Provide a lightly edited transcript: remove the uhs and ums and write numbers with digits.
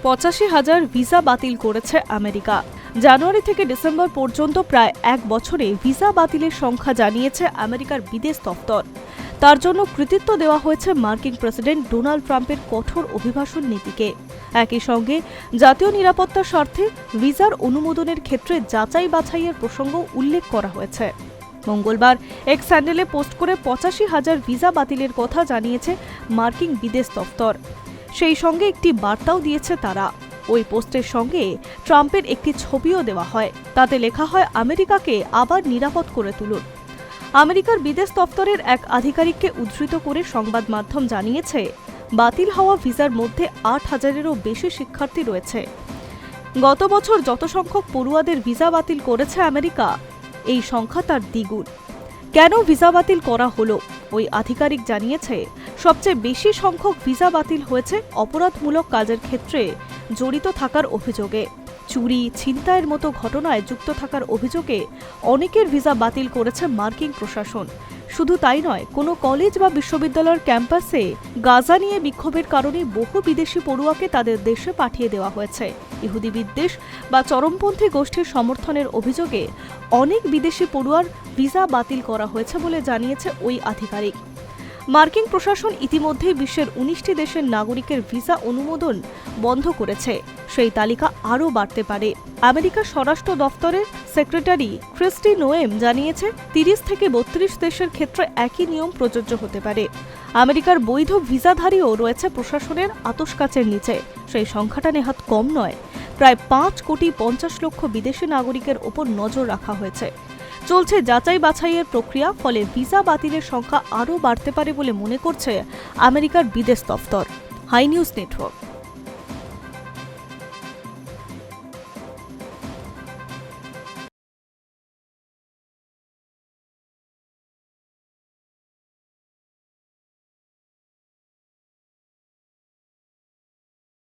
৮৫,০০০ visa বাতিল করেছে America. জানুয়ারি থেকে ডিসেম্বর পর্যন্ত প্রায় এক বছরে ভিসা বাতিলের সংখ্যা জানিয়েছে আমেরিকার বিদেশ দপ্তর। তার জন্য কৃতিত্ব দেওয়া হয়েছে মার্কিন প্রেসিডেন্ট ডোনাল্ড ট্রাম্পের কঠোর অভিবাসন নীতিকে। একই সঙ্গে জাতীয় নিরাপত্তার স্বার্থে ভিসার অনুমোদনের ক্ষেত্রে যাচাই বাছাইয়ের প্রসঙ্গ উল্লেখ করা হয়েছে। মঙ্গলবার এক্স হ্যান্ডেলে পোস্ট করে ৮৫,০০০ ভিসা বাতিলের কথা জানিয়েছে মার্কিন বিদেশ দপ্তর। সেই সঙ্গে একটি বার্তাও দিয়েছে তারা। ওই পোস্টের সঙ্গে ট্রাম্পের একটি ছবিও দেওয়া হয়। তাতে লেখা হয়, আমেরিকাকে আবার নিরাপদ করে তুলুন। আমেরিকার বিদেশ দপ্তরের এক আধিকারিককে উদ্ধৃত করে সংবাদ মাধ্যম জানিয়েছে, বাতিল হওয়া ভিসার মধ্যে ৮,০০০-এরও বেশি শিক্ষার্থী রয়েছে। গত বছর যত সংখ্যক পড়ুয়াদের ভিসা বাতিল করেছে আমেরিকা, এই সংখ্যা তার দ্বিগুণ। কেন ভিসা বাতিল করা হলো? ওই আধিকারিক জানিয়েছে, সবচেয়ে বেশি সংখ্যক ভিসা বাতিল হয়েছে অপরাধমূলক কাজের ক্ষেত্রে জড়িত থাকার অভিযোগে। চুরি, ছিনতাইয়ের মতো ঘটনায় যুক্ত থাকার অভিযোগে অনেকের ভিসা বাতিল করেছে মার্কিন প্রশাসন। শুধু তাই নয়, কোনো কলেজ বা বিশ্ববিদ্যালয়ের ক্যাম্পাসে গাজা নিয়ে বিক্ষোভের কারণে বহু বিদেশি পড়ুয়াকে তাদের দেশে পাঠিয়ে দেওয়া হয়েছে। ইহুদি বিদ্বেষ বা চরমপন্থী গোষ্ঠীর সমর্থনের অভিযোগে অনেক বিদেশি পড়ুয়ার ভিসা বাতিল করা হয়েছে বলে জানিয়েছে ওই আধিকারিক। মার্কিন প্রশাসন ইতিমধ্যেই বিশ্বের ১৯টি দেশের নাগরিকের ভিসা অনুমোদন বন্ধ করেছে। সেই তালিকা আরও বাড়তে পারে। আমেরিকার স্বরাষ্ট্র দফতরের সেক্রেটারি ক্রিস্টি নোয়েম জানিয়েছে, ৩০ থেকে ৩২ দেশের ক্ষেত্রে একই নিয়ম প্রযোজ্য হতে পারে। আমেরিকার বৈধ ভিসাধারীও রয়েছে প্রশাসনের আতশকাচের নিচে। সেই সংখ্যাটা নেহাত কম নয়। প্রায় ৫,৫০,০০,০০০ বিদেশি নাগরিকের ওপর নজর রাখা হয়েছে। চলছে যাচাই বাছাইয়ের প্রক্রিয়া, ফলে ভিসা বাতিলের সংখ্যা আরও বাড়তে পারে বলে মনে করছে আমেরিকার বিদেশ দপ্তর। Hi News network.